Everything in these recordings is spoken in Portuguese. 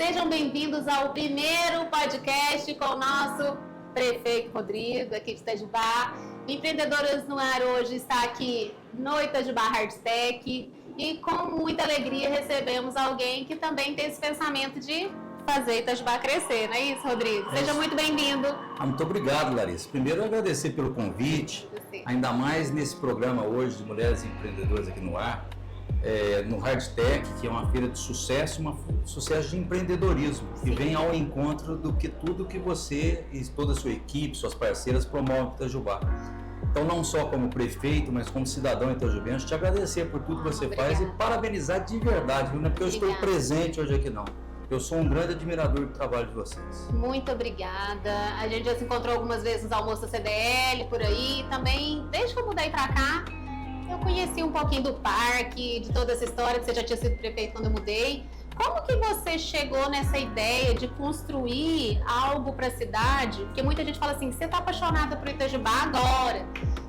Sejam bem-vindos ao primeiro podcast com o nosso prefeito Rodrigo, aqui de Itajubá. Empreendedoras no Ar hoje está aqui no Itajubá Hardtech e com muita alegria recebemos alguém que também tem esse pensamento de fazer Itajubá crescer, não é isso, Rodrigo? Seja muito bem-vindo. Muito obrigado, Larissa. Primeiro, agradecer pelo convite, ainda mais nesse programa hoje de Mulheres Empreendedoras aqui no Ar. No Hardtech, que é uma feira de sucesso, sucesso de empreendedorismo, que vem ao encontro do que tudo que você e toda a sua equipe, suas parceiras promovem em Itajubá. Então, não só como prefeito, mas como cidadão itajubense, te agradecer por tudo que você faz e parabenizar de verdade, não é porque eu estou presente hoje aqui não. Eu sou um grande admirador do trabalho de vocês. Muito obrigada. A gente já se encontrou algumas vezes nos almoços da CDL, por aí. Também, desde que eu mudei pra cá, eu conheci um pouquinho do parque, de toda essa história, que você já tinha sido prefeito quando eu mudei. Como que você chegou nessa ideia de construir algo para a cidade? Porque muita gente fala assim, você está apaixonada por Itajubá agora.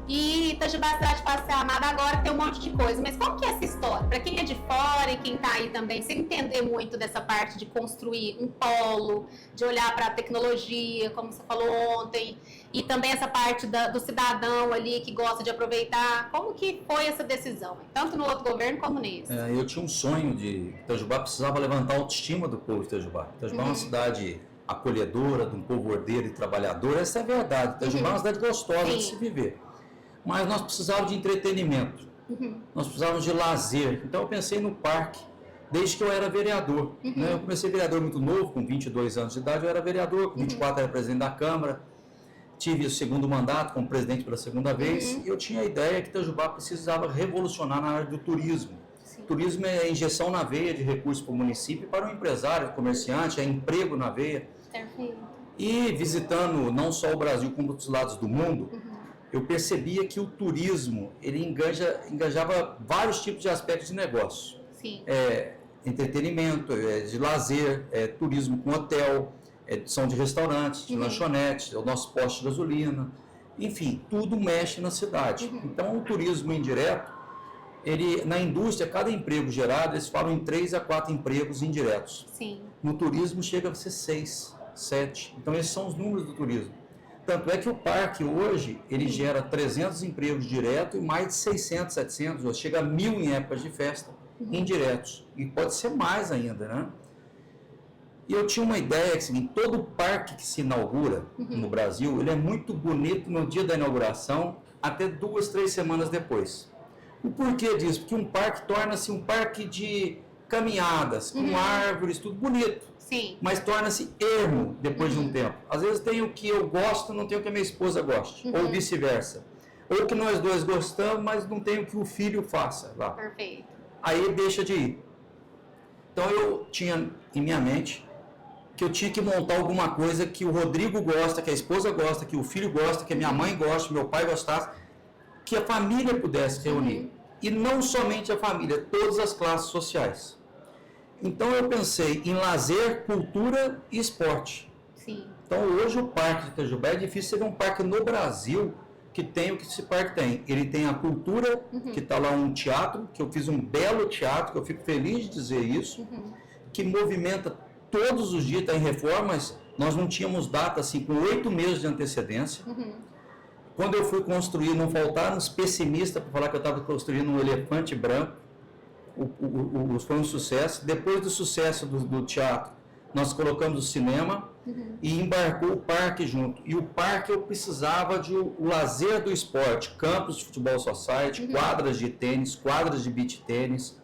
E Itajubá é a cidade para ser amada agora, tem um monte de coisa. Mas como que é essa história? Para quem é de fora e quem está aí também, sem entender muito dessa parte de construir um polo, de olhar para a tecnologia, como você falou ontem, e também essa parte do cidadão ali que gosta de aproveitar. Como que foi essa decisão? Tanto no outro governo como nesse. Eu tinha um sonho de Itajubá, precisava levantar a autoestima do povo de Itajubá. Itajubá é uma cidade acolhedora, de um povo ordeiro e trabalhador. Essa é a verdade. Itajubá é uma cidade gostosa de se viver. Mas nós precisávamos de entretenimento. Nós precisávamos de lazer. Então eu pensei no parque, desde que eu era vereador. Eu comecei vereador muito novo, com 22 anos de idade, eu era vereador, com 24 era presidente da Câmara. Tive o segundo mandato como presidente pela segunda vez e eu tinha a ideia que Itajubá precisava revolucionar na área do turismo. O turismo é injeção na veia de recursos para o município e para o empresário, o comerciante, é emprego na veia. Perfeito. E visitando não só o Brasil como outros lados do mundo, eu percebia que o turismo ele engajava vários tipos de aspectos de negócio. Sim. Entretenimento, de lazer, turismo com hotel, são de restaurantes, de lanchonetes, é o nosso posto de gasolina, enfim, tudo mexe na cidade. Então, o turismo indireto, na indústria, cada emprego gerado, eles falam em 3 a 4 empregos indiretos. Sim. No turismo chega a ser 6, 7. Então, esses são os números do turismo. Tanto é que o parque hoje, ele gera 300 empregos diretos e mais de 600, 700, ou chega a 1.000 em épocas de festa, indiretos. E pode ser mais ainda, né? E eu tinha uma ideia que todo parque que se inaugura no Brasil, ele é muito bonito no dia da inauguração, até 2, 3 semanas depois. O porquê disso? Porque um parque torna-se um parque de caminhadas, com árvores, tudo bonito. Sim. Mas torna-se ermo depois de um tempo. Às vezes tem o que eu gosto, não tem o que a minha esposa goste, ou vice-versa. Ou que nós dois gostamos, mas não tem o que o filho faça lá. Perfeito. Aí deixa de ir. Então eu tinha em minha mente que eu tinha que montar alguma coisa que o Rodrigo gosta, que a esposa gosta, que o filho gosta, que a minha mãe gosta, que meu pai gostasse, que a família pudesse reunir. E não somente a família, todas as classes sociais. Então eu pensei em lazer, cultura e esporte. Sim. Então hoje o Parque de Itajubá é difícil ser um parque no Brasil que tem o que esse parque tem. Ele tem a cultura, que está lá um teatro, que eu fiz um belo teatro, que eu fico feliz de dizer isso, que movimenta todos os dias, está em reformas. Nós não tínhamos data assim, com 8 meses de antecedência. Quando eu fui construir, não faltaram os pessimistas para falar que eu estava construindo um elefante branco. Foi um sucesso. Depois do sucesso do teatro, nós colocamos o cinema e embarcou o parque junto. E o parque eu precisava de o lazer do esporte, campos de futebol society, quadras de tênis, quadras de beach tênis,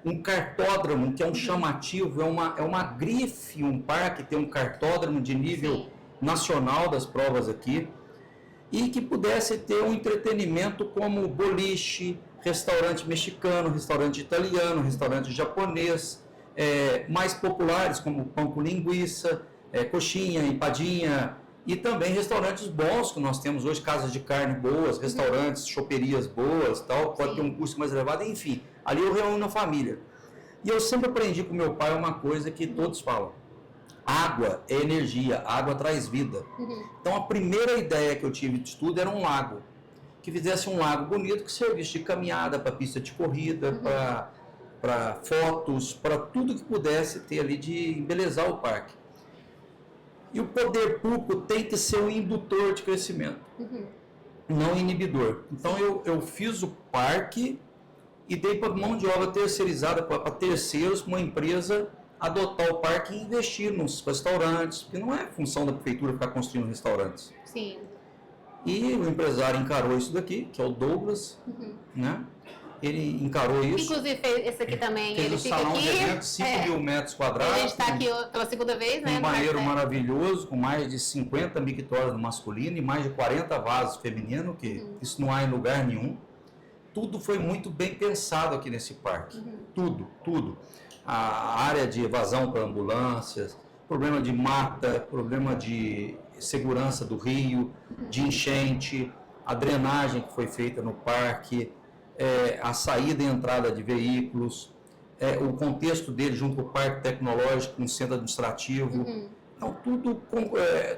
um cartódromo, que é um chamativo, é uma grife, um parque tem um cartódromo de nível nacional das provas aqui, e que pudesse ter um entretenimento como boliche, restaurante mexicano, restaurante italiano, restaurante japonês, mais populares como pão com linguiça, coxinha, empadinha, e também restaurantes bons que nós temos hoje, casas de carne boas, restaurantes, choperias boas, tal, pode ter um custo mais elevado, enfim, ali eu reúno a família. E eu sempre aprendi com meu pai uma coisa que todos falam: água é energia, água traz vida. Então a primeira ideia que eu tive de estudo era um lago, que fizesse um lago bonito, que servisse de caminhada para pista de corrida, para fotos, para tudo que pudesse ter ali de embelezar o parque. E o poder público tem que ser um indutor de crescimento, não inibidor. Então eu fiz o parque e dei para mão de obra terceirizada, para terceiros, uma empresa adotar o parque e investir nos restaurantes, porque não é função da prefeitura ficar construindo restaurantes. Sim. E o empresário encarou isso daqui, que é o Douglas, né? Ele encarou isso. Inclusive fez esse aqui também. Fez ele o fica salão aqui, de eventos, 5.000 metros quadrados. A gente está aqui pela segunda vez, né? Um banheiro maravilhoso, com mais de 50 mictórios no masculino e mais de 40 vasos feminino, que isso não há em lugar nenhum. Tudo foi muito bem pensado aqui nesse parque. Tudo. A área de evasão para ambulâncias, problema de mata, problema de segurança do rio, de enchente, a drenagem que foi feita no parque, a saída e entrada de veículos, o contexto dele junto com o parque tecnológico, com o centro administrativo. Então,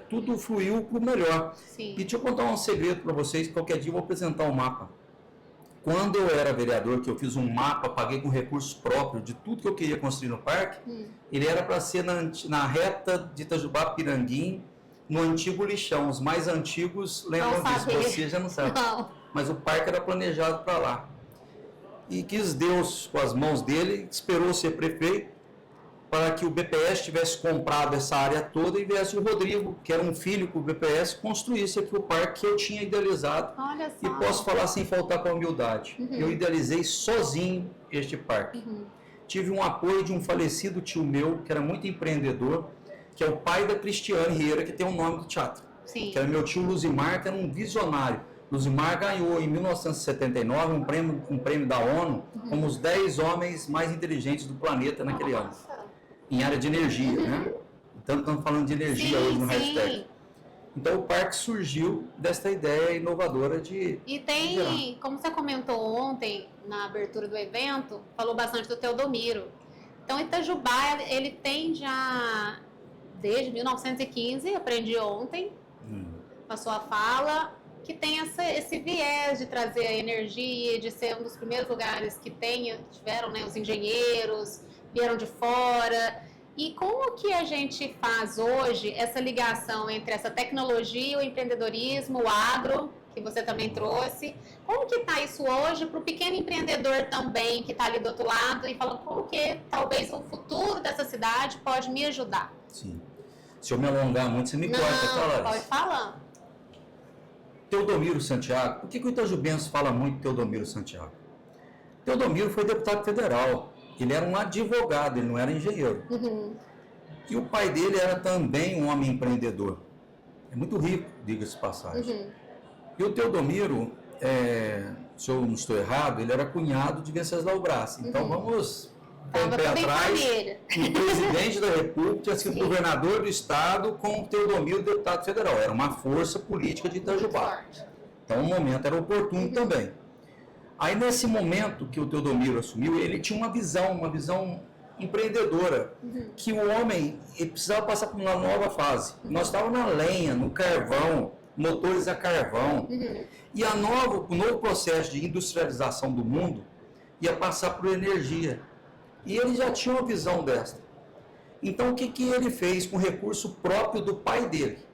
tudo fluiu para o melhor. Sim. E deixa eu contar um segredo para vocês, qualquer dia eu vou apresentar um mapa. Quando eu era vereador, que eu fiz um mapa, paguei com recursos próprios de tudo que eu queria construir no parque, ele era para ser na reta de Itajubá-Piranguim, no antigo lixão. Os mais antigos lembram disso, você já não sabe. Não. Mas o parque era planejado para lá. E quis Deus, com as mãos dele, esperou ser prefeito, para que o BPS tivesse comprado essa área toda e viesse o Rodrigo, que era um filho que o BPS construísse aqui o parque que eu tinha idealizado. Olha só. E posso falar sem faltar com a humildade. Eu idealizei sozinho este parque. Tive um apoio de um falecido tio meu, que era muito empreendedor, que é o pai da Cristiane Rieira, que tem o nome do teatro. Sim. Que era meu tio Luzimar, que era um visionário. Luzimar ganhou em 1979 um prêmio da ONU como os 10 homens mais inteligentes do planeta naquele ano. Em área de energia, né? Então estamos falando de energia hoje no hashtag. Então o parque surgiu desta ideia inovadora de... E tem, como você comentou ontem, na abertura do evento, falou bastante do Teodomiro. Então Itajubá, ele tem já, desde 1915, aprendi ontem, com a sua fala, que tem esse viés de trazer a energia, de ser um dos primeiros lugares que tiveram, né, os engenheiros, vieram de fora. E como que a gente faz hoje essa ligação entre essa tecnologia, o empreendedorismo, o agro, que você também trouxe? Como que está isso hoje para o pequeno empreendedor também, que está ali do outro lado, e falando como que talvez o futuro dessa cidade pode me ajudar? Sim. Se eu me alongar muito, você me corta, Não, pode falar. Teodomiro Santiago. Por que o itajubense fala muito Teodomiro Santiago? Teodomiro foi deputado federal. Ele era um advogado, ele não era engenheiro. E o pai dele era também um homem empreendedor. É muito rico, diga-se de passagem. E o Teodomiro, se eu não estou errado, ele era cunhado de Venceslau Braz. Então vamos pôr um pé atrás. O presidente da República tinha sido governador do estado com o Teodomiro, deputado federal. Era uma força política de Itajubá. Então o momento era oportuno também. Aí, nesse momento que o Teodomiro assumiu, ele tinha uma visão empreendedora, que o homem ele precisava passar por uma nova fase. Nós estávamos na lenha, no carvão, motores a carvão, e o novo processo de industrialização do mundo ia passar por energia. E ele já tinha uma visão dessa. Então, o que ele fez com o recurso próprio do pai dele?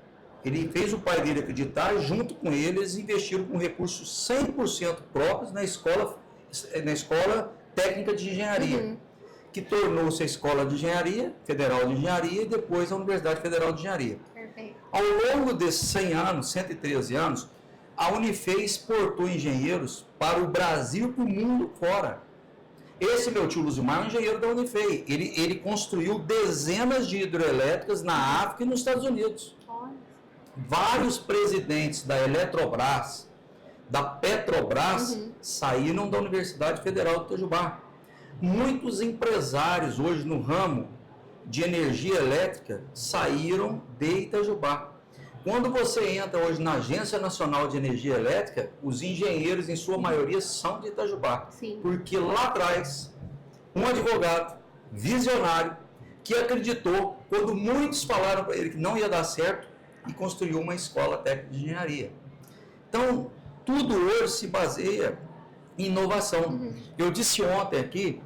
Ele fez o pai dele acreditar, junto com eles investiram com recursos 100% próprios na escola técnica de engenharia, que tornou-se a Escola de Engenharia, Federal de Engenharia, e depois a Universidade Federal de Engenharia. Perfeito. Ao longo desses 100 anos, 113 anos, a Unifei exportou engenheiros para o Brasil e para o mundo fora. Esse meu tio Luzimar é um engenheiro da Unifei. Ele construiu dezenas de hidrelétricas na África e nos Estados Unidos. Vários presidentes da Eletrobras, da Petrobras, saíram da Universidade Federal de Itajubá. Muitos empresários hoje no ramo de energia elétrica saíram de Itajubá. Quando você entra hoje na Agência Nacional de Energia Elétrica, os engenheiros, em sua maioria, são de Itajubá. Sim. Porque lá atrás, um advogado visionário que acreditou, quando muitos falaram para ele que não ia dar certo, e construiu uma escola técnica de engenharia. Então, tudo hoje se baseia em inovação. Eu disse ontem aqui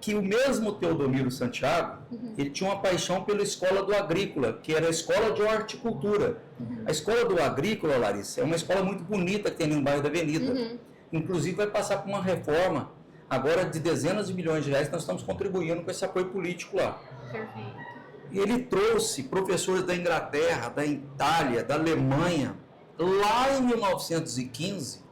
que o mesmo Teodomiro Santiago, ele tinha uma paixão pela escola do agrícola, que era a escola de horticultura. A escola do agrícola, Larissa, é uma escola muito bonita que tem ali no bairro da Avenida. Inclusive vai passar por uma reforma agora de dezenas de milhões de reais, nós estamos contribuindo com esse apoio político lá. Perfeito. E ele trouxe professores da Inglaterra, da Itália, da Alemanha, lá em 1915,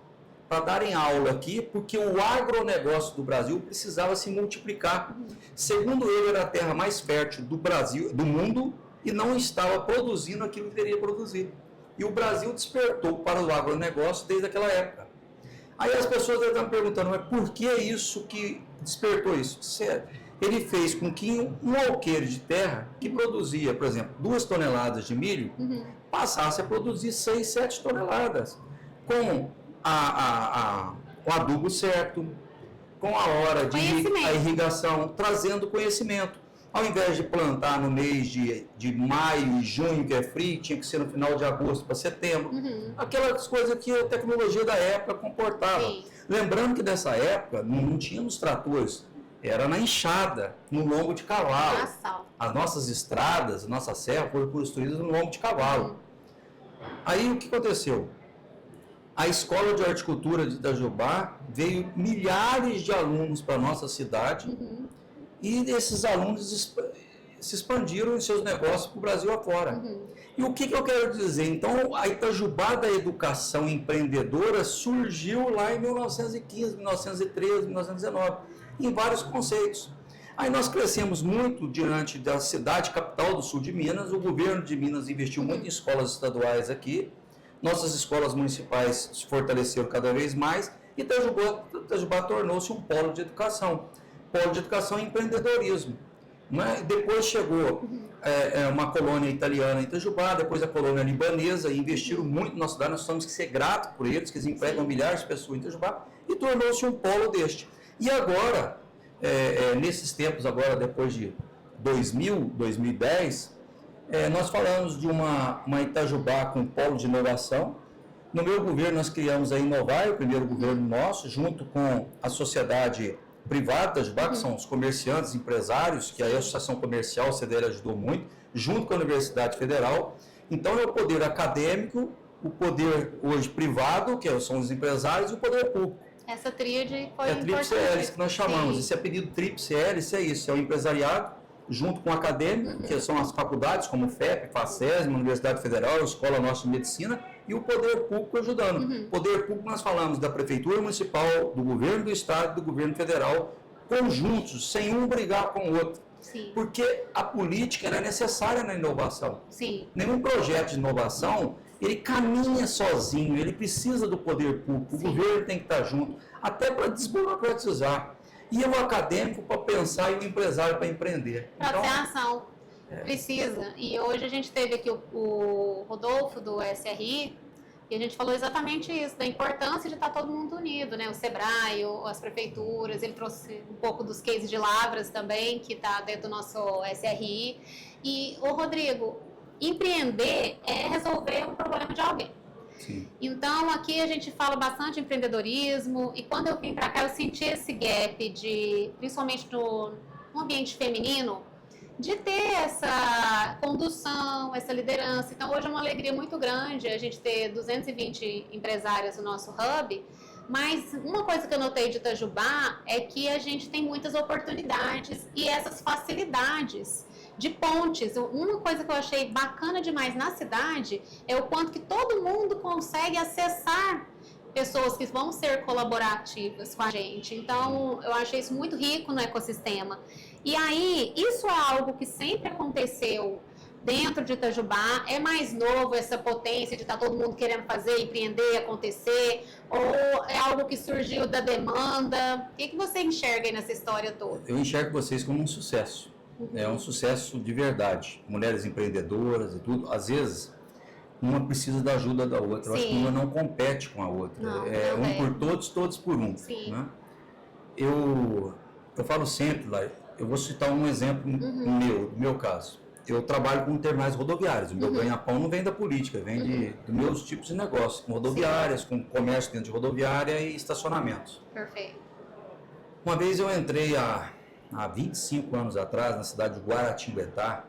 para darem aula aqui, porque o agronegócio do Brasil precisava se multiplicar. Segundo ele, era a terra mais fértil do Brasil, do mundo, e não estava produzindo aquilo que deveria produzir. E o Brasil despertou para o agronegócio desde aquela época. Aí as pessoas estão perguntando, mas por que isso que despertou isso? Ele fez com que um alqueire de terra, que produzia, por exemplo, 2 toneladas de milho, passasse a produzir 6, 7 toneladas. Com o adubo certo, com a hora de a irrigação, trazendo conhecimento. Ao invés de plantar no mês de maio e junho, que é frio, tinha que ser no final de agosto para setembro. Aquelas coisas que a tecnologia da época comportava. Sim. Lembrando que nessa época não tínhamos tratores, era na enxada, no lombo de cavalo. Nossa. As nossas estradas, a nossa serra foram construídas no lombo de cavalo. Aí o que aconteceu? A Escola de Horticultura de Itajubá veio milhares de alunos para a nossa cidade e esses alunos se expandiram em seus negócios para o Brasil afora. E o que eu quero dizer? Então, a Itajubá da educação empreendedora surgiu lá em 1915, 1913, 1919, em vários conceitos. Aí nós crescemos muito diante da cidade capital do sul de Minas, o governo de Minas investiu muito em escolas estaduais aqui, nossas escolas municipais se fortaleceram cada vez mais e Itajubá tornou-se um polo de educação e empreendedorismo. Né? Depois chegou uma colônia italiana em Itajubá, depois a colônia libanesa, e investiram muito na nossa cidade, nós temos que ser gratos por eles, que eles empregam milhares de pessoas em Itajubá, e tornou-se um polo deste. E agora, nesses tempos, agora depois de 2000, 2010, nós falamos de uma Itajubá com polo de inovação. No meu governo, nós criamos a Inovar, o primeiro governo nosso, junto com a sociedade privada da Itajubá, que são os comerciantes, empresários, que aí a Associação Comercial, a CDL, ajudou muito, junto com a Universidade Federal. Então, é o poder acadêmico, o poder hoje privado, que são os empresários, e o poder público. Essa tríade foi importante. Tríplice hélice que nós chamamos. Sim. Esse apelido tríplice hélice é isso, é o empresariado, junto com o acadêmico, que são as faculdades, como o FEP, FACESM, Universidade Federal, Escola Nossa de Medicina, e o poder público ajudando. Poder público, nós falamos da Prefeitura Municipal, do Governo do Estado e do Governo Federal, conjuntos, sem um brigar com o outro. Sim. Porque a política é necessária na inovação. Sim. Nenhum projeto de inovação, ele caminha sozinho, ele precisa do poder público, o governo tem que estar junto, até para desburocratizar. E o acadêmico para pensar e o empresário para empreender. Para ter ação. Precisa. E hoje a gente teve aqui o Rodolfo do SRI, e a gente falou exatamente isso, da importância de estar todo mundo unido, né? O Sebrae, as prefeituras, ele trouxe um pouco dos cases de Lavras também, que está dentro do nosso SRI. E, Rodrigo, empreender é resolver um problema de alguém. Sim. Então, aqui a gente fala bastante de empreendedorismo, e quando eu vim para cá eu senti esse gap, principalmente no ambiente feminino, de ter essa condução, essa liderança. Então, hoje é uma alegria muito grande a gente ter 220 empresárias no nosso hub, mas uma coisa que eu notei de Itajubá é que a gente tem muitas oportunidades e essas facilidades de pontes. Uma coisa que eu achei bacana demais na cidade é o quanto que todo mundo consegue acessar pessoas que vão ser colaborativas com a gente. Então, eu achei isso muito rico no ecossistema. E aí, isso é algo que sempre aconteceu dentro de Itajubá? É mais novo essa potência de estar todo mundo querendo fazer, empreender, acontecer? Ou é algo que surgiu da demanda? O que você enxerga aí nessa história toda? Eu enxergo vocês como um sucesso. É um sucesso de verdade. Mulheres empreendedoras e tudo. Às vezes, uma precisa da ajuda da outra. Eu acho que uma não compete com a outra. Não, um por todos, todos por um. Sim. Né? Eu falo sempre, lá, eu vou citar um exemplo do meu caso. Eu trabalho com terminais rodoviários. O meu ganha-pão não vem da política, vem dos meus tipos de negócios, com rodoviárias, com comércio dentro de rodoviária e estacionamentos. Perfeito. Uma vez eu entrei há há 25 anos atrás, na cidade de Guaratinguetá,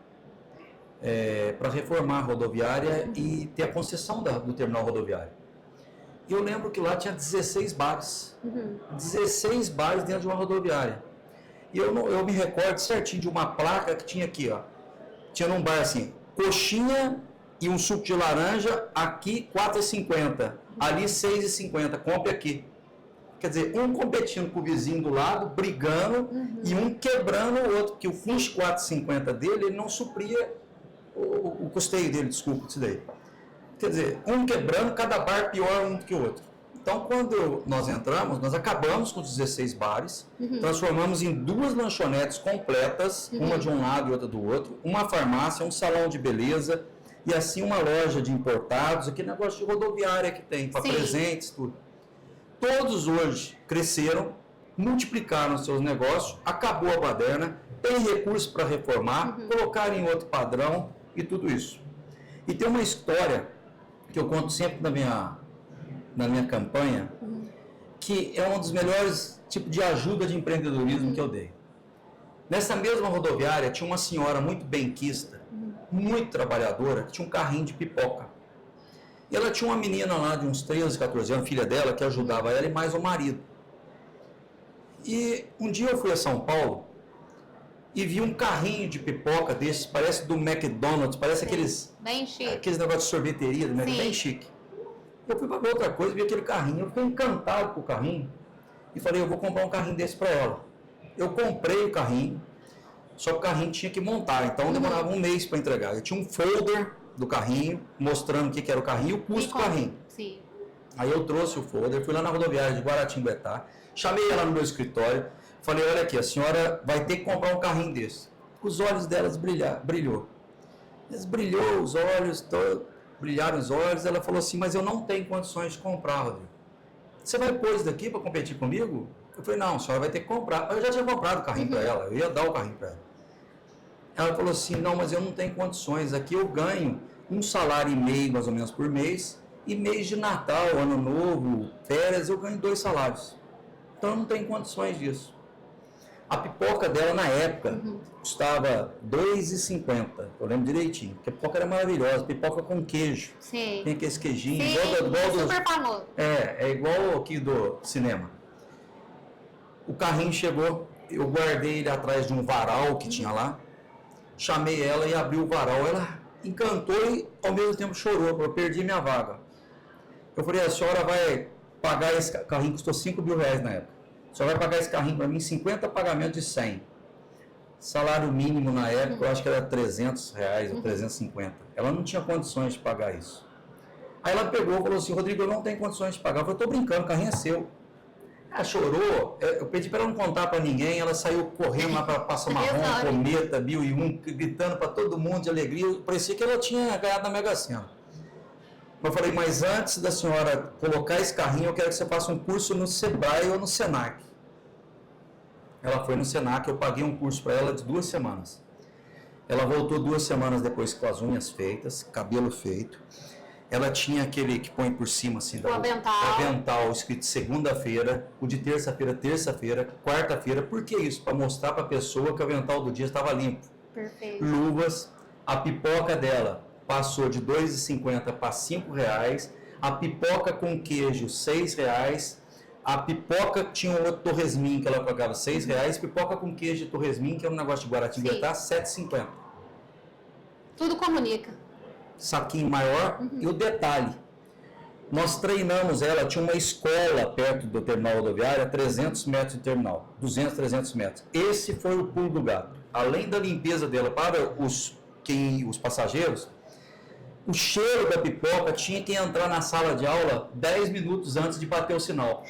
para reformar a rodoviária e ter a concessão do terminal rodoviário. E eu lembro que lá tinha 16 bares. 16 bares dentro de uma rodoviária. E eu me recordo certinho de uma placa que tinha aqui, ó. Tinha num bar assim, coxinha e um suco de laranja, aqui R$ 4,50, ali R$ 6,50, compre aqui. Quer dizer, um competindo com o vizinho do lado, brigando, e um quebrando o outro, porque o custo R$ 4,50 dele, ele não supria o custeio dele, desculpa, isso daí. Quer dizer, um quebrando, cada bar pior um do que o outro. Então, quando nós entramos, nós acabamos com os 16 bares, transformamos em 2 lanchonetes completas, uma de um lado e outra do outro, uma farmácia, um salão de beleza, e assim uma loja de importados, aquele negócio de rodoviária que tem, para presentes, tudo. Todos hoje cresceram, multiplicaram seus negócios, acabou a baderna, tem recursos para reformar, colocar em outro padrão e tudo isso. E tem uma história que eu conto sempre na minha campanha, que é um dos melhores tipos de ajuda de empreendedorismo que eu dei. Nessa mesma rodoviária tinha uma senhora muito benquista, muito trabalhadora, que tinha um carrinho de pipoca. E ela tinha uma menina lá de uns 13, 14 anos, filha dela, que ajudava ela e mais o marido. E um dia eu fui a São Paulo e vi um carrinho de pipoca desses, parece do McDonald's, parece aqueles negócios de sorveteria, bem chique. Eu fui para ver outra coisa, vi aquele carrinho, eu fiquei encantado com o carrinho e falei, eu vou comprar um carrinho desse para ela. Eu comprei o carrinho, só que o carrinho tinha que montar, então demorava um mês para entregar. Eu tinha um folder do carrinho, mostrando o que era o carrinho e o custo do carrinho. Sim. Aí eu trouxe o folder, fui lá na rodoviária de Guaratinguetá, chamei ela no meu escritório, falei, olha aqui, a senhora vai ter que comprar um carrinho desse. Os olhos delas brilhou. Eles brilhou os olhos, brilharam os olhos, ela falou assim, mas eu não tenho condições de comprar, Rodrigo. Você vai pôr isso daqui para competir comigo? Eu falei, não, a senhora vai ter que comprar. Eu já tinha comprado o carrinho para ela, eu ia dar o carrinho para ela. Ela falou assim, não, mas eu não tenho condições, aqui eu ganho um salário e meio, mais ou menos, por mês, e mês de Natal, Ano Novo, férias, eu ganho 2 salários. Então eu não tenho condições disso. A pipoca dela, na época, custava R$ 2,50, eu lembro direitinho, porque a pipoca era maravilhosa, pipoca com queijo. Sim. Tem aquele queijinho, igual do... super famoso. É igual aqui do cinema. O carrinho chegou, eu guardei ele atrás de um varal que tinha lá, chamei ela e abri o varal, ela encantou e ao mesmo tempo chorou, eu perdi minha vaga. Eu falei, a senhora vai pagar esse carrinho, custou R$5.000 na época, a senhora vai pagar esse carrinho para mim, 50 pagamentos de 100. Salário mínimo na época, eu acho que era R$300 ou 350. Ela não tinha condições de pagar isso. Aí ela pegou e falou assim, Rodrigo, eu não tenho condições de pagar. Eu falei, estou brincando, o carrinho é seu. Ela chorou, eu pedi para ela não contar para ninguém, ela saiu correndo lá para Passa Marrom, Cometa, Bio e gritando para todo mundo de alegria, parecia que ela tinha ganhado na Mega Sena. Eu falei, mas antes da senhora colocar esse carrinho, eu quero que você faça um curso no Sebrae ou no Senac. Ela foi no Senac, eu paguei um curso para ela de 2 semanas. Ela voltou 2 semanas depois com as unhas feitas, cabelo feito. Ela tinha aquele que põe por cima, assim, o avental escrito segunda-feira, o de terça-feira, quarta-feira. Por que isso? Para mostrar para a pessoa que o avental do dia estava limpo. Perfeito. Luvas, a pipoca dela passou de R$ 2,50 para R$ 5,00, a pipoca com queijo R$ 6,00, a pipoca tinha um outro torresmin que ela pagava R$ 6,00, pipoca com queijo de torresmin, que é um negócio de Guaratinguetá, R$ 7,50. Tudo comunica. Saquinho maior, e o detalhe, nós treinamos ela, tinha uma escola perto do terminal rodoviário, a 300 metros de terminal, 200, 300 metros. Esse foi o pulo do gato. Além da limpeza dela para os passageiros, o cheiro da pipoca tinha que entrar na sala de aula 10 minutos antes de bater o sinal,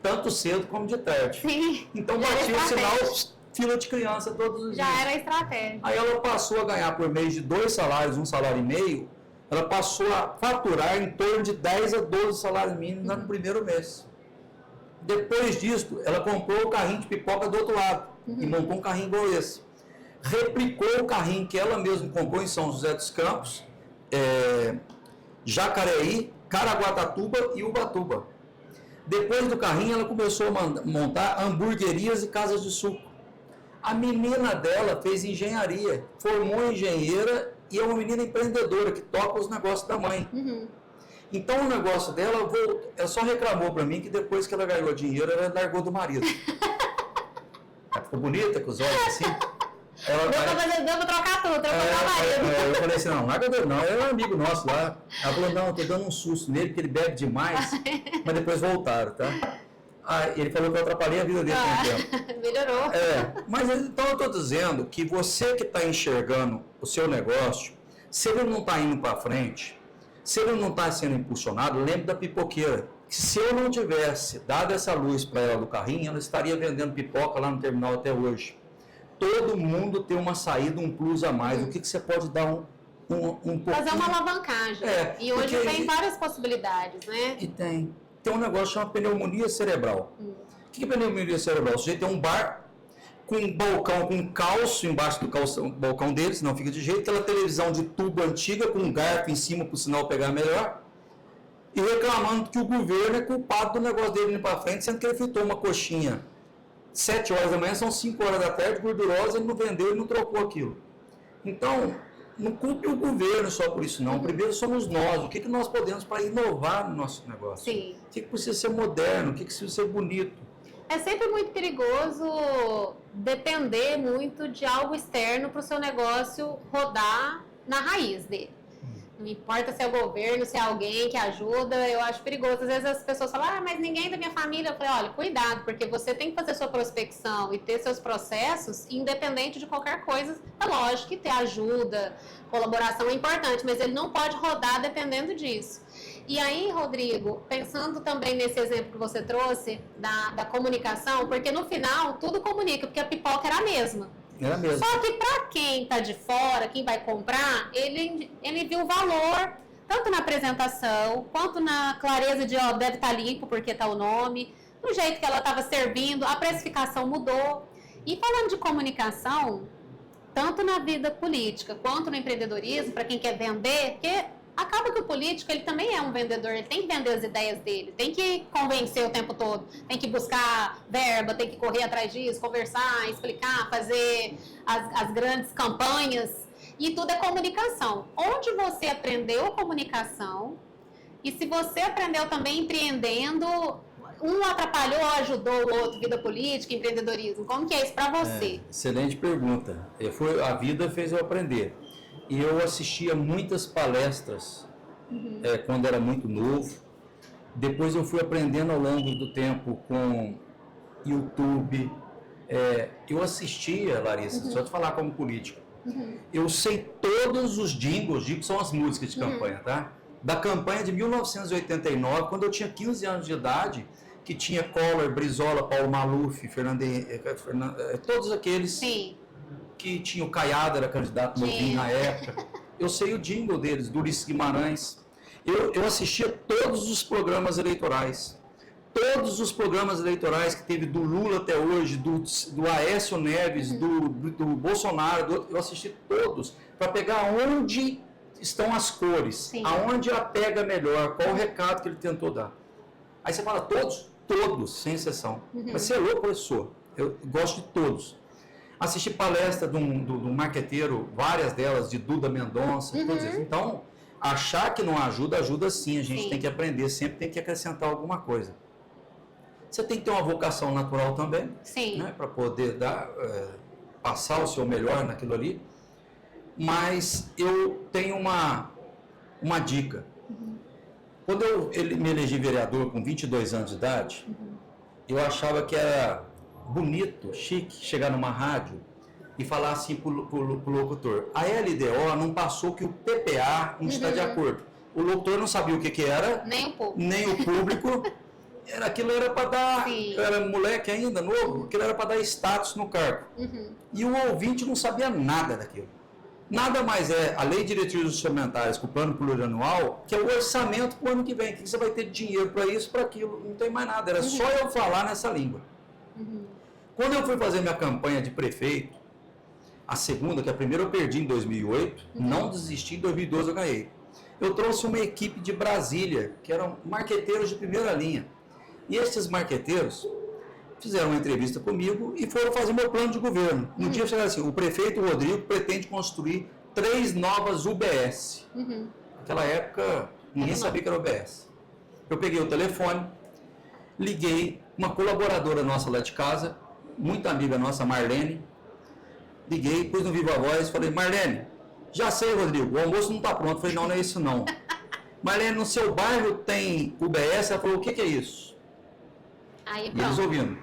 tanto cedo como de tarde. Sim, então batia o sinal, fila de criança todos os dias. Já era estratégia. Aí ela passou a ganhar por mês de 2 salários, 1 salário e meio, ela passou a faturar em torno de 10 a 12 salários mínimos no primeiro mês. Depois disso, ela comprou o carrinho de pipoca do outro lado e montou um carrinho igual esse. Replicou o carrinho que ela mesma comprou em São José dos Campos, Jacareí, Caraguatatuba e Ubatuba. Depois do carrinho, ela começou a montar hamburguerias e casas de suco. A menina dela fez engenharia, formou engenheira e é uma menina empreendedora que toca os negócios da mãe. Então o negócio dela, ela só reclamou para mim que depois que ela ganhou dinheiro, ela largou do marido. Ela ficou bonita, com os olhos assim. Deu pra trocar tudo, trocar o marido. Eu falei assim, não, larga dele não, é um amigo nosso lá. Ela falou, não, eu tô dando um susto nele, porque ele bebe demais, mas depois voltaram, tá? Ele falou que eu atrapalhei a vida dele com o tempo. Melhorou. Mas então eu estou dizendo que você que está enxergando o seu negócio, se ele não está indo para frente, se ele não está sendo impulsionado, lembre da pipoqueira. Se eu não tivesse dado essa luz para ela do carrinho, ela estaria vendendo pipoca lá no terminal até hoje. Todo mundo tem uma saída, um plus a mais. O que você pode dar um pouquinho? Fazer uma alavancagem. E hoje tem várias possibilidades, né? E tem um negócio chamado pneumonia cerebral. O que é pneumonia cerebral? O sujeito tem um bar com um balcão com calço embaixo do balcão dele, senão fica de jeito, aquela televisão de tubo antiga com um garfo em cima para o sinal pegar melhor, e reclamando que o governo é culpado do negócio dele indo para frente, sendo que ele fritou uma coxinha 7 horas da manhã, são 5 horas da tarde, gordurosa, ele não vendeu, ele não trocou aquilo. Então, não culpe o governo só por isso, não. Primeiro somos nós. O que nós podemos para inovar no nosso negócio? Sim. O que precisa ser moderno? O que precisa ser bonito? É sempre muito perigoso depender muito de algo externo para o seu negócio rodar na raiz dele. Não importa se é o governo, se é alguém que ajuda, eu acho perigoso. Às vezes as pessoas falam, mas ninguém da minha família. Eu falei, olha, cuidado, porque você tem que fazer sua prospecção e ter seus processos independente de qualquer coisa. É lógico que ter ajuda, colaboração é importante, mas ele não pode rodar dependendo disso. E aí, Rodrigo, pensando também nesse exemplo que você trouxe da comunicação, porque no final tudo comunica, porque a pipoca era a mesma. Era mesmo. Só que para quem está de fora, quem vai comprar, ele viu o valor, tanto na apresentação, quanto na clareza de, deve estar limpo porque está o nome, no jeito que ela estava servindo, a precificação mudou. E falando de comunicação, tanto na vida política quanto no empreendedorismo, para quem quer vender, porque acaba que o político, ele também é um vendedor, ele tem que vender as ideias dele, tem que convencer o tempo todo, tem que buscar verba, tem que correr atrás disso, conversar, explicar, fazer as grandes campanhas, e tudo é comunicação. Onde você aprendeu comunicação, e se você aprendeu também empreendendo, um atrapalhou ou ajudou o outro, vida política, empreendedorismo, como que é isso para você? Excelente pergunta. A vida fez eu aprender. E eu assistia muitas palestras quando era muito novo. Depois eu fui aprendendo ao longo do tempo com YouTube. Eu assistia, Larissa, só te falar como político. Eu sei todos os jingles que são as músicas de campanha, tá? Da campanha de 1989, quando eu tinha 15 anos de idade, que tinha Collor, Brizola, Paulo Maluf, todos aqueles... Sim. Que tinha o Caiado, era candidato novinho na época. Eu sei o jingle deles, do Ulisses Guimarães. Eu assistia todos os programas eleitorais. Todos os programas eleitorais que teve do Lula até hoje, do Aécio Neves, do Bolsonaro, eu assisti todos, para pegar onde estão as cores, Sim. aonde a pega melhor, qual o recado que ele tentou dar. Aí você fala, todos, sem exceção. Mas você é louco, professor? Eu gosto de todos. Assisti palestra de um marqueteiro, várias delas, de Duda Mendonça, todos eles. Então, achar que não ajuda, ajuda sim. A gente tem que aprender, sempre tem que acrescentar alguma coisa. Você tem que ter uma vocação natural também, né, para poder passar o seu melhor naquilo ali. Mas eu tenho uma dica. Quando eu me elegi vereador com 22 anos de idade, eu achava que era bonito, chique, chegar numa rádio e falar assim pro locutor, a LDO não passou que o PPA não está de acordo. O locutor não sabia o que era, nem o público. Aquilo era para dar, eu era moleque ainda, novo, aquilo era para dar status no cargo. E o ouvinte não sabia nada daquilo. Nada mais é a lei de diretrizes orçamentárias com o plano plurianual, que é o orçamento para o ano que vem, que você vai ter dinheiro para isso, para aquilo, não tem mais nada, era só eu falar nessa língua. Quando eu fui fazer minha campanha de prefeito, a segunda, que a primeira eu perdi em 2008, não desisti, em 2012 eu ganhei. Eu trouxe uma equipe de Brasília, que eram marqueteiros de primeira linha. E esses marqueteiros, fizeram uma entrevista comigo e foram fazer meu plano de governo. No dia chegaram assim, o prefeito Rodrigo pretende construir 3 novas UBS. Naquela época, ninguém sabia que era UBS. Eu peguei o telefone, liguei, uma colaboradora nossa lá de casa, muito amiga nossa, Marlene, liguei, pus no Viva Voz, falei, Marlene, já sei, Rodrigo, o almoço não está pronto. Falei, não, não é isso não. Marlene, no seu bairro tem UBS? Ela falou, o que é isso? Aí, e eles ouvindo.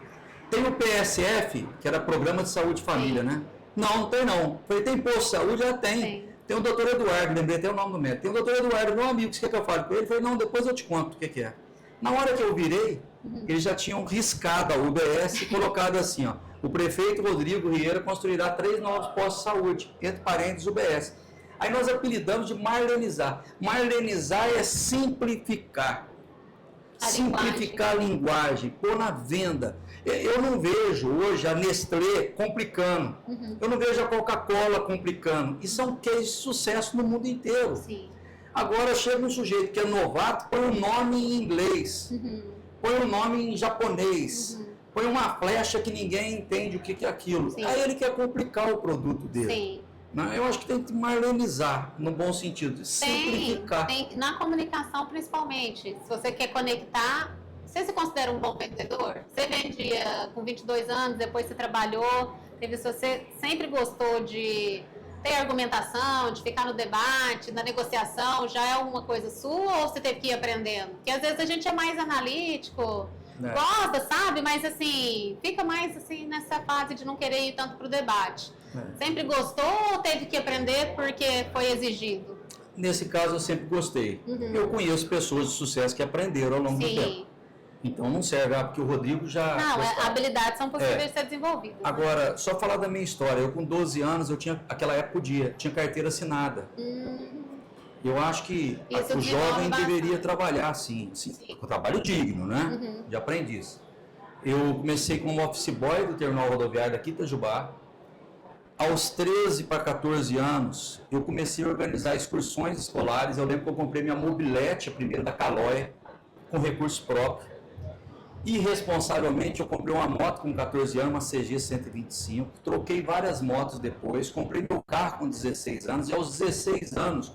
Tem o PSF, que era Programa de Saúde e Família, né? Não, não tem não. Falei, tem posto de saúde? Já tem. Tem o doutor Eduardo, lembrei até o nome do médico. Tem o doutor Eduardo, meu amigo, você quer que eu fale com ele? Falei, não, depois eu te conto o que é. Na hora que eu virei, eles já tinham riscado a UBS e colocado assim, ó. O prefeito Rodrigo Rieira construirá 3 novos postos de saúde, entre parênteses UBS. Aí nós apelidamos de marlenizar. Marlenizar é simplificar. Simplificar a linguagem, pôr na venda. Eu não vejo hoje a Nestlé complicando. Eu não vejo a Coca-Cola complicando. Isso é um case de sucesso no mundo inteiro. Sim. Agora chega um sujeito que é novato, põe um nome em inglês, põe um nome em japonês, põe uma flecha que ninguém entende o que é aquilo. Sim. Aí ele quer complicar o produto dele. Sim. Eu acho que tem que marlenizar, no bom sentido, simplificar. Tem, na comunicação principalmente. Se você quer conectar, você se considera um bom vendedor? Você vendia com 22 anos, depois você trabalhou, você sempre gostou de ter argumentação, de ficar no debate, na negociação, já é alguma coisa sua ou você teve que ir aprendendo? Porque às vezes a gente é mais analítico, gosta, sabe? Mas assim, fica mais assim nessa fase de não querer ir tanto pro debate. Sempre gostou ou teve que aprender porque foi exigido? Nesse caso eu sempre gostei. Eu conheço pessoas de sucesso que aprenderam ao longo do tempo. Então não serve, porque o Rodrigo já... Não, habilidades são possíveis de ser desenvolvidas. Agora, só falar da minha história. Eu com 12 anos, eu tinha, naquela época tinha carteira assinada. Eu acho que o jovem deveria trabalhar assim, com trabalho digno, né? De aprendiz. Eu comecei como office boy do terminal rodoviário daqui de Itajubá. Aos 13 para 14 anos, eu comecei a organizar excursões escolares. Eu lembro que eu comprei minha mobilete, a primeira da Calói, com recurso próprio. Irresponsavelmente, eu comprei uma moto com 14 anos, uma CG 125. Troquei várias motos depois. Comprei meu carro com 16 anos. E aos 16 anos,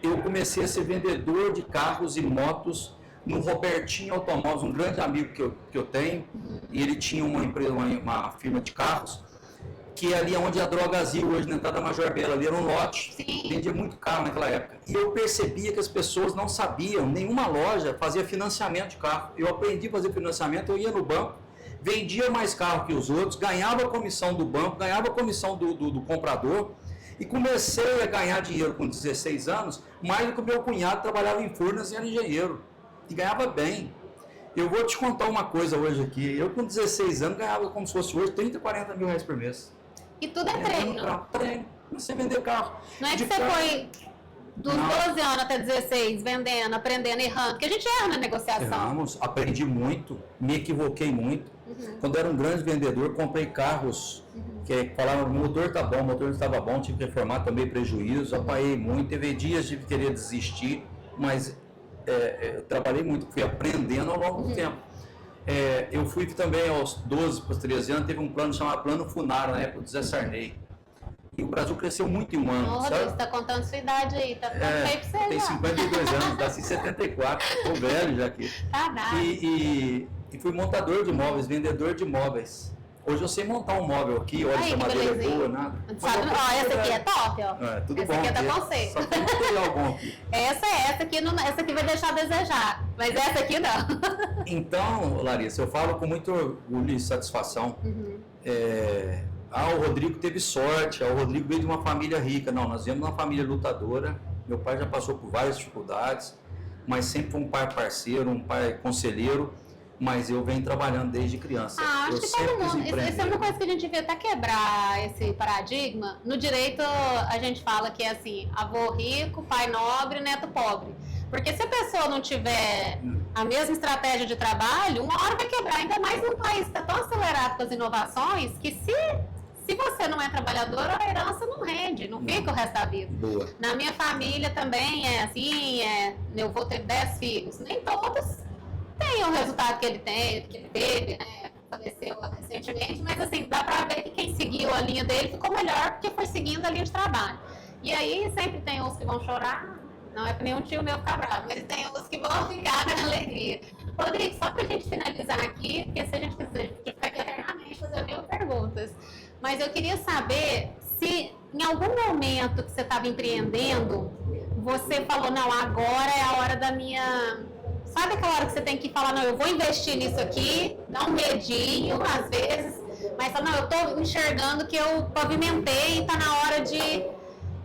eu comecei a ser vendedor de carros e motos no Robertinho Automóveis, um grande amigo que eu tenho. E ele tinha uma empresa, uma firma de carros, que é ali onde a Drogazil, hoje na entrada da Major Bela, ali era um lote, vendia muito carro naquela época. E eu percebia que as pessoas não sabiam, nenhuma loja fazia financiamento de carro. Eu aprendi a fazer financiamento, eu ia no banco, vendia mais carro que os outros, ganhava a comissão do banco, ganhava a comissão do comprador, e comecei a ganhar dinheiro com 16 anos, mais do que o meu cunhado trabalhava em Furnas e era engenheiro, e ganhava bem. Eu vou te contar uma coisa hoje aqui, eu com 16 anos ganhava como se fosse hoje 30, 40 mil reais por mês. E tudo é treino. Treino, você vender carro. Não é que você foi dos 12 anos até 16, vendendo, aprendendo, errando, porque a gente erra na negociação. Erramos, aprendi muito, me equivoquei muito. Quando era um grande vendedor, comprei carros que falavam, o motor tá bom, o motor não estava bom, tive que reformar, tomei prejuízo, apanhei muito, teve dias de querer desistir, mas eu trabalhei muito, fui aprendendo ao longo do tempo. Eu fui também aos 12 para os 13 anos, teve um plano chamado Plano Funaro, na época do Zé Sarney. E o Brasil cresceu muito em um ano. Rodrigo, você está contando sua idade aí, tá ficando feio pra você. Tem 52 anos, nasci em 74, estou velho já aqui. Tá nada. E fui montador de móveis, vendedor de móveis. Hoje eu sei montar um móvel aqui, olha se a madeira é boa, nada. Sabe, essa aqui é top, ó. Tudo essa bom. Aqui é da você. Só tem material bom aqui. Essa aqui vai deixar a desejar, mas essa aqui não. Então, Larissa, eu falo com muito orgulho e satisfação. O Rodrigo teve sorte, o Rodrigo veio de uma família rica. Não, nós viemos de uma família lutadora. Meu pai já passou por várias dificuldades, mas sempre foi um pai parceiro, um pai conselheiro. Mas eu venho trabalhando desde criança. Acho que todo mundo. Isso é uma coisa que a gente devia até quebrar esse paradigma. No direito, a gente fala que é assim: avô rico, pai nobre, neto pobre. Porque se a pessoa não tiver a mesma estratégia de trabalho, uma hora vai quebrar. Ainda mais num país que está tão acelerado com as inovações, que se você não é trabalhador, a herança não rende, não fica o resto da vida. Boa. Na minha família também é assim, meu avô teve 10 filhos. Nem todos tem o resultado que ele teve, né? faleceu recentemente, mas assim, dá pra ver que quem seguiu a linha dele ficou melhor porque foi seguindo a linha de trabalho. E aí sempre tem uns que vão chorar, não é que nenhum tio meu ficar bravo, mas tem uns que vão ficar na alegria. Rodrigo, só pra gente finalizar aqui, porque se a gente quiser ficar aqui eternamente fazer mil perguntas, mas eu queria saber se em algum momento que você estava empreendendo, você falou, não, agora é a hora da minha... Sabe aquela hora que você tem que falar, não, eu vou investir nisso aqui, dá um medinho às vezes, mas fala, não, eu estou enxergando que eu pavimentei e está na hora de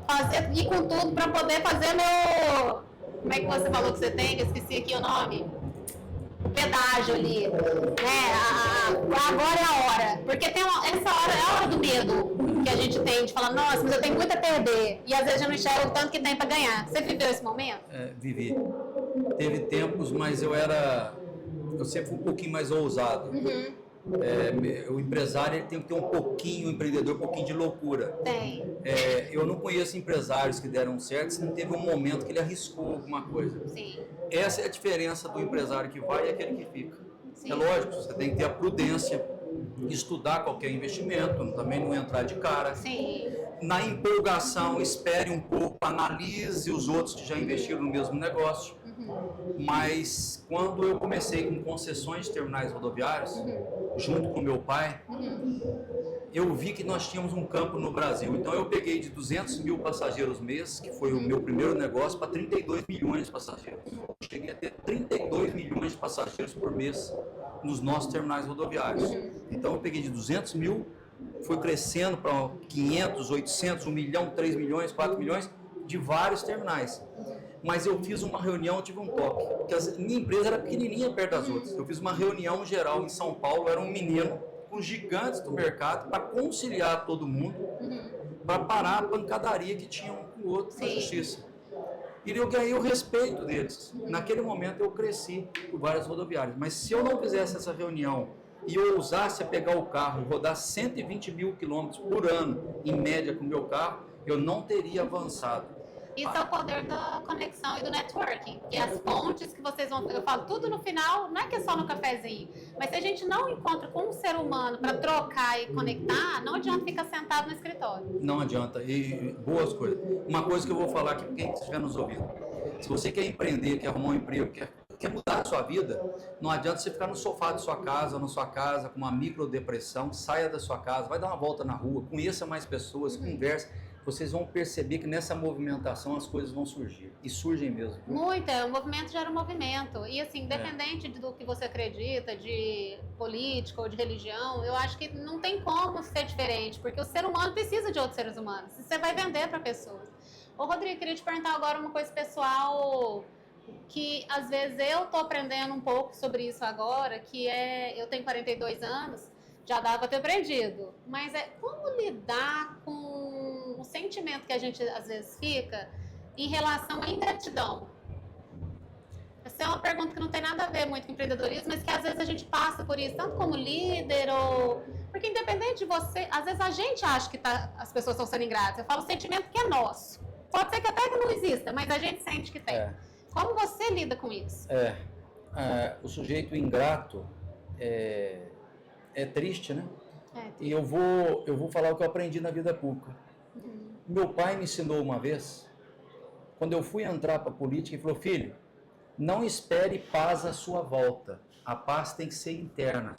fazer, ir com tudo para poder fazer meu... Como é que você falou que você tem? Eu esqueci aqui o nome. Pedágio ali, né? Agora é a hora, porque essa hora é a hora do medo que a gente tem de falar, nossa, mas eu tenho muito a perder e às vezes eu não enxergo o tanto que tem para ganhar. Você viveu esse momento? Vivi. Teve tempos, mas eu sempre fui um pouquinho mais ousado. O empresário ele tem que ter um pouquinho, o empreendedor, um pouquinho de loucura. Tem. Eu não conheço empresários que deram certo se não teve um momento que ele arriscou alguma coisa. Sim. Essa é a diferença do empresário que vai e aquele que fica. Sim. É lógico, você tem que ter a prudência, estudar qualquer investimento, também não entrar de cara. Sim. Na empolgação, espere um pouco, analise os outros que já investiram no mesmo negócio. Mas quando eu comecei com concessões de terminais rodoviários, junto com meu pai, eu vi que nós tínhamos um campo no Brasil. Então eu peguei de 200 mil passageiros mês, que foi o meu primeiro negócio, para 32 milhões de passageiros. Eu cheguei a ter 32 milhões de passageiros por mês nos nossos terminais rodoviários. Então eu peguei de 200 mil, foi crescendo para 500, 800, 1 milhão, 3 milhões, 4 milhões, de vários terminais. Mas eu fiz uma reunião, eu tive um toque, porque a minha empresa era pequenininha perto das outras. Eu fiz uma reunião geral em São Paulo, era um menino com gigantes do mercado para conciliar todo mundo, para parar a pancadaria que tinha um com o outro na justiça. E eu ganhei o respeito deles. Naquele momento eu cresci por várias rodoviárias. Mas se eu não fizesse essa reunião e eu ousasse pegar o carro e rodar 120 mil quilômetros por ano, em média, com o meu carro, eu não teria avançado. Isso é o poder da conexão e do networking. E as pontes que vocês vão... Eu falo tudo no final, não é que é só no cafezinho. Mas se a gente não encontra com um ser humano para trocar e conectar, não adianta ficar sentado no escritório. Não adianta. E boas coisas. Uma coisa que eu vou falar aqui para quem estiver nos ouvindo. Se você quer empreender, quer arrumar um emprego, quer mudar a sua vida, não adianta você ficar no sofá de sua casa, na sua casa, com uma microdepressão. Saia da sua casa, vai dar uma volta na rua, conheça mais pessoas, converse. Vocês vão perceber que nessa movimentação as coisas vão surgir. E surgem mesmo. Muito, o movimento gera um movimento. E assim, independente do que você acredita, de política ou de religião, eu acho que não tem como ser diferente, porque o ser humano precisa de outros seres humanos. Você vai vender para pessoas. Ô Rodrigo, queria te perguntar agora uma coisa pessoal, que às vezes eu tô aprendendo um pouco sobre isso agora, que é, eu tenho 42 anos, já dava para ter aprendido, mas é como lidar com o sentimento que a gente às vezes fica em relação à ingratidão. Essa é uma pergunta que não tem nada a ver muito com empreendedorismo, mas que às vezes a gente passa por isso, tanto como líder ou... Porque independente de você, às vezes a gente acha que as pessoas estão sendo ingratas. Eu falo o sentimento que é nosso. Pode ser que até que não exista, mas a gente sente que tem. Como você lida com isso? O sujeito ingrato é triste, né? E eu vou falar o que eu aprendi na vida pública. Meu pai me ensinou uma vez, quando eu fui entrar para a política, ele falou: filho, não espere paz à sua volta, a paz tem que ser interna.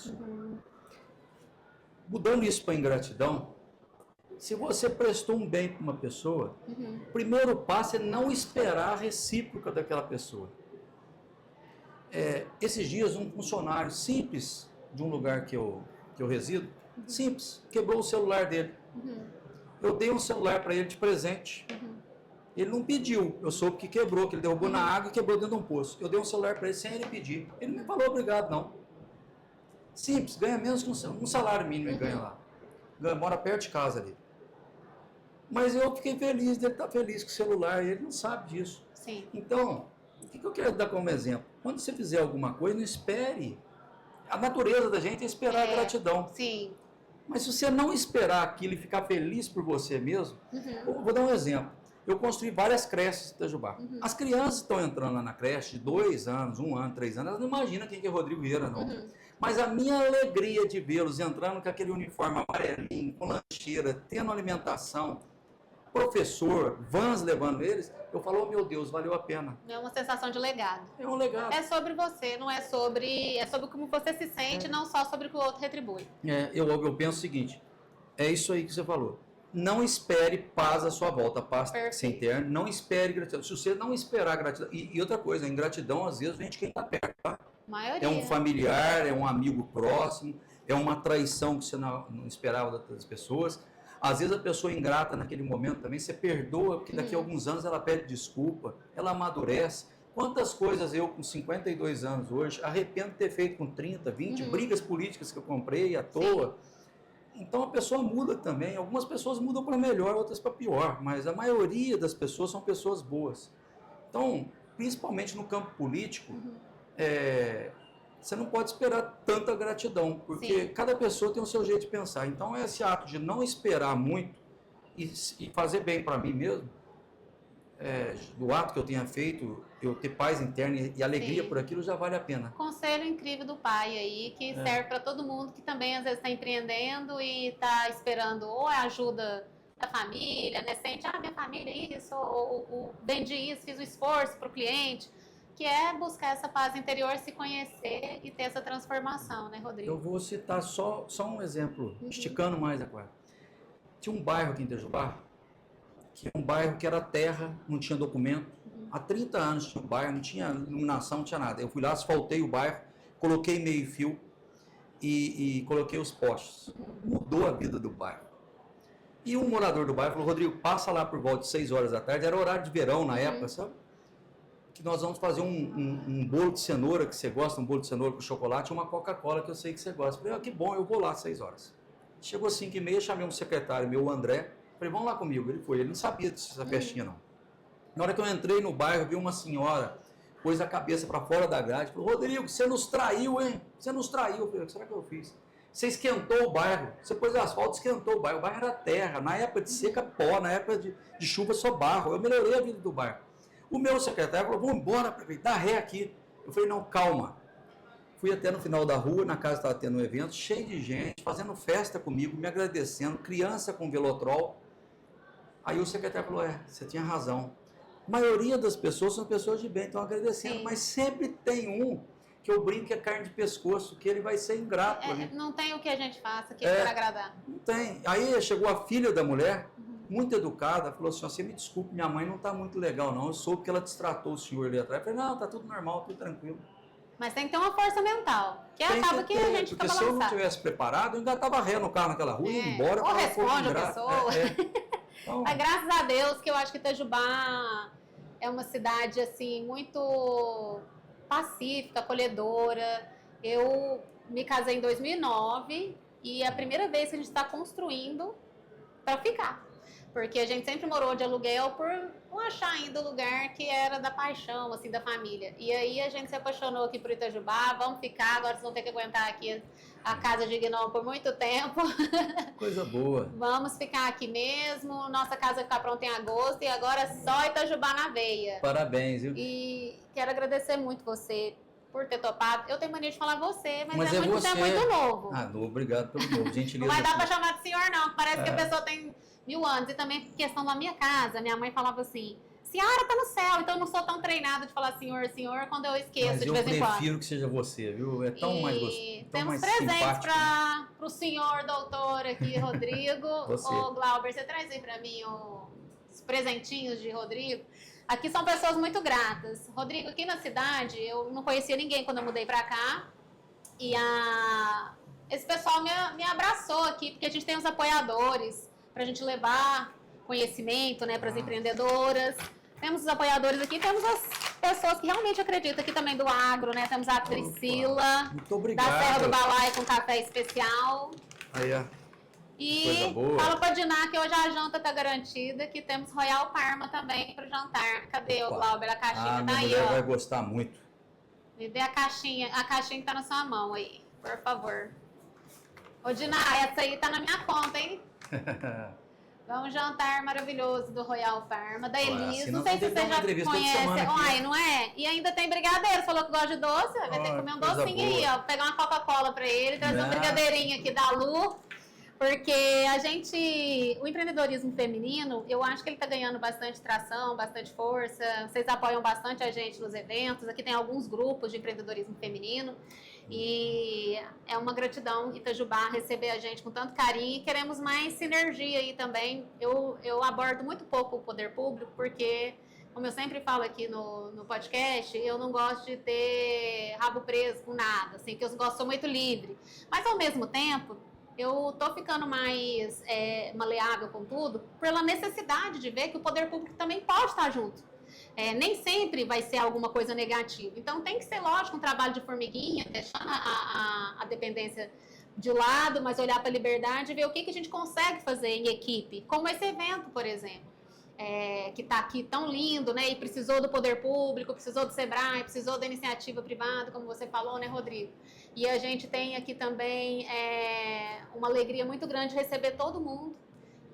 Mudando isso para ingratidão, se você prestou um bem para uma pessoa, o primeiro passo é não esperar a recíproca daquela pessoa. Esses dias, um funcionário simples de um lugar que eu resido, simples, quebrou o celular dele. Eu dei um celular para ele de presente. Ele não pediu, eu soube que quebrou, que ele derrubou na água e quebrou dentro de um poço. Eu dei um celular para ele sem ele pedir. Ele não me falou obrigado, não. Simples, ganha menos que um salário mínimo ele ganha lá. Mora perto de casa ali. Mas eu fiquei feliz dele estar feliz com o celular, e ele não sabe disso. Sim. Então, o que eu quero dar como exemplo? Quando você fizer alguma coisa, não espere. A natureza da gente é esperar a gratidão. Sim. Mas se você não esperar aquilo e ficar feliz por você mesmo, vou dar um exemplo. Eu construí várias creches em Itajubá. Uhum. As crianças estão entrando lá na creche de 2 anos, 1 ano, 3 anos, elas não imaginam quem que é Rodrigo Vieira, não. Uhum. Mas a minha alegria de vê-los entrando com aquele uniforme amarelinho, com lancheira, tendo alimentação, professor, vans levando eles, eu falo, oh, meu Deus, valeu a pena. É uma sensação de legado. É um legado. É sobre você, não é sobre... É sobre como você se sente, não só sobre o que o outro retribui. Eu penso o seguinte, é isso aí que você falou. Não espere paz à sua volta, paz sem ter, não espere gratidão. Se você não esperar gratidão... E outra coisa, a ingratidão às vezes vem de quem está perto, tá? Maioria. É um familiar, é um amigo próximo, é uma traição que você não esperava das pessoas. Às vezes a pessoa ingrata naquele momento também, você perdoa, porque daqui a alguns anos ela pede desculpa, ela amadurece. Quantas coisas eu, com 52 anos hoje, arrependo de ter feito com 30, 20, brigas políticas que eu comprei à toa. Então a pessoa muda também. Algumas pessoas mudam para melhor, outras para pior, mas a maioria das pessoas são pessoas boas. Então, principalmente no campo político, você não pode esperar tanta gratidão, porque cada pessoa tem o seu jeito de pensar. Então, esse ato de não esperar muito e fazer bem para mim mesmo, do ato que eu tenha feito, eu ter paz interna e alegria por aquilo, já vale a pena. Conselho incrível do pai aí, que serve para todo mundo que também às vezes está empreendendo e está esperando ou a ajuda da família, né? Sente, minha família isso, ou vendi isso, fiz o esforço para o cliente. Que é buscar essa paz interior, se conhecer e ter essa transformação, né, Rodrigo? Eu vou citar só um exemplo, esticando mais a coisa. Tinha um bairro aqui em Itajubá, que é um bairro que era terra, não tinha documento. Há 30 anos tinha um bairro, não tinha iluminação, não tinha nada. Eu fui lá, asfaltei o bairro, coloquei meio fio e coloquei os postes. Mudou a vida do bairro. E um morador do bairro falou, Rodrigo, passa lá por volta de 6 horas da tarde, era horário de verão na época, sabe? Que nós vamos fazer um bolo de cenoura, que você gosta, um bolo de cenoura com chocolate, e uma Coca-Cola, que eu sei que você gosta. Falei, que bom, eu vou lá às 6 horas. Chegou às 5h30, chamei um secretário meu, o André, falei, vamos lá comigo. Ele foi, ele não sabia dessa festinha, não. Na hora que eu entrei no bairro, vi uma senhora, pôs a cabeça para fora da grade, falou, Rodrigo, você nos traiu, hein? Você nos traiu. Eu falei, será que eu fiz? Você esquentou o bairro, você pôs asfalto, esquentou o bairro era terra, na época de seca, pó, na época de chuva, só barro. Eu melhorei a vida do bairro. O meu secretário falou, vamos embora, prefeito, dá ré aqui. Eu falei, não, calma. Fui até no final da rua, na casa estava tendo um evento, cheio de gente, fazendo festa comigo, me agradecendo, criança com velotrol. Aí o secretário falou, você tinha razão. A maioria das pessoas são pessoas de bem, estão agradecendo, mas sempre tem um que eu brinco que é carne de pescoço, que ele vai ser ingrato. Não tem o que a gente faça que para agradar. Não tem. Aí chegou a filha da mulher, muito educada, falou assim, você me desculpe, minha mãe não está muito legal não, eu soube que ela destratou o senhor ali atrás. Eu falei, não, está tudo normal, tudo tranquilo. Mas tem que ter uma força mental, que acaba que a gente fica balançado. Porque se eu não tivesse preparado, eu ainda estava ré no carro naquela rua, ia embora. Ou responde a pessoa. Então, mas graças a Deus que eu acho que Itajubá é uma cidade assim muito pacífica, acolhedora. Eu me casei em 2009 e é a primeira vez que a gente está construindo para ficar. Porque a gente sempre morou de aluguel por não achar ainda o lugar que era da paixão, assim, da família. E aí a gente se apaixonou aqui por Itajubá, vamos ficar, agora vocês vão ter que aguentar aqui a casa de Gnome por muito tempo. Coisa boa. Vamos ficar aqui mesmo, nossa casa vai ficar pronta em agosto e agora é só Itajubá na veia. Parabéns, viu? E quero agradecer muito você por ter topado. Eu tenho mania de falar você, mas é você é muito novo. Novo, obrigado pelo novo. Gentileza. Não vai dar pra chamar de senhor não, parece que a pessoa tem 1000 anos. E também questão da minha casa, minha mãe falava assim, senhora tá no céu, então eu não sou tão treinada de falar senhor, senhor, quando eu esqueço de vez em quando. Eu prefiro que seja você, viu? É tão mais gostoso. Temos presentes para o senhor doutor aqui, Rodrigo. Ô, Glauber, você traz aí para mim os presentinhos de Rodrigo. Aqui são pessoas muito gratas. Rodrigo, aqui na cidade, eu não conhecia ninguém quando eu mudei para cá. E esse pessoal me abraçou aqui, porque a gente tem os apoiadores para a gente levar conhecimento, né, para as empreendedoras. Temos os apoiadores aqui, temos as pessoas que realmente acreditam aqui também do agro, né? Temos a Priscila, muito obrigado, da Serra do Balaio com café especial. Aí, ó. E fala pra Diná que hoje a janta tá garantida, que temos Royal Parma também pro jantar. Cadê o Glauber? A caixinha tá aí, minha mulher ó. vai gostar muito. Me dê a caixinha que tá na sua mão aí, por favor. Ô Diná, essa aí tá na minha conta, hein? É um jantar maravilhoso do Royal Pharma, da Elis. Não sei se você já conhece. Ai, não é? E ainda tem brigadeiro. Falou que gosta de doce. Vai ter que comer um docinho aí, ó. Pegar uma Coca-Cola pra ele, trazer um brigadeirinho aqui da Lu. Porque o empreendedorismo feminino, eu acho que ele está ganhando bastante tração, bastante força. Vocês apoiam bastante a gente nos eventos. Aqui tem alguns grupos de empreendedorismo feminino. E é uma gratidão, Itajubá, receber a gente com tanto carinho. E queremos mais sinergia aí também. Eu abordo muito pouco o poder público, porque, como eu sempre falo aqui no podcast, eu não gosto de ter rabo preso com nada, assim, que eu gosto, sou muito livre. Mas, ao mesmo tempo, eu tô ficando mais maleável com tudo pela necessidade de ver que o poder público também pode estar junto. Nem sempre vai ser alguma coisa negativa. Então tem que ser, lógico, um trabalho de formiguinha, deixando a dependência de lado, mas olhar para a liberdade e ver o que a gente consegue fazer em equipe, como esse evento, por exemplo. Que está aqui tão lindo, né? E precisou do poder público, precisou do Sebrae, precisou da iniciativa privada, como você falou, né, Rodrigo? E a gente tem aqui também uma alegria muito grande de receber todo mundo.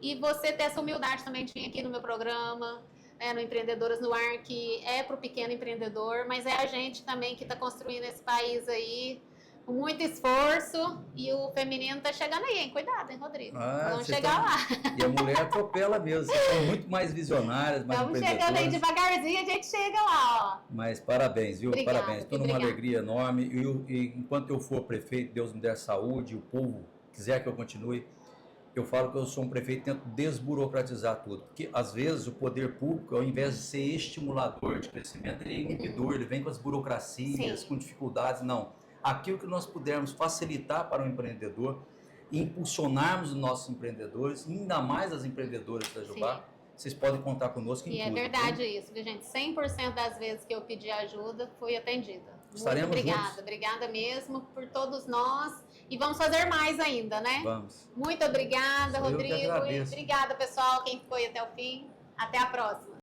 E você ter essa humildade também de vir aqui no meu programa, no Empreendedoras no Ar, que é para o pequeno empreendedor, mas é a gente também que está construindo esse país aí, com muito esforço, e o feminino tá chegando aí, hein? Cuidado, hein, Rodrigo? Vamos chegar lá. E a mulher atropela mesmo, vocês são muito mais visionárias, mais empreendedoras. Estamos chegando aí devagarzinho, a gente chega lá, ó. Mas parabéns, viu? Obrigada, parabéns. Estou numa alegria enorme. E enquanto eu for prefeito, Deus me der saúde, o povo quiser que eu continue, eu falo que eu sou um prefeito que tento desburocratizar tudo. Porque, às vezes, o poder público, ao invés de ser estimulador de crescimento, ele é inibidor, ele vem com as burocracias, com dificuldades. Não. Aquilo que nós pudermos facilitar para o empreendedor, impulsionarmos os nossos empreendedores, ainda mais as empreendedoras da Itajubá, vocês podem contar conosco em tudo. E é verdade isso, viu, gente? 100% das vezes que eu pedi ajuda, fui atendida. Estaremos muito obrigada, juntos. Obrigada mesmo por todos nós. E vamos fazer mais ainda, né? Vamos. Muito obrigada, Rodrigo. Eu que agradeço. Obrigada, pessoal, quem foi até o fim. Até a próxima.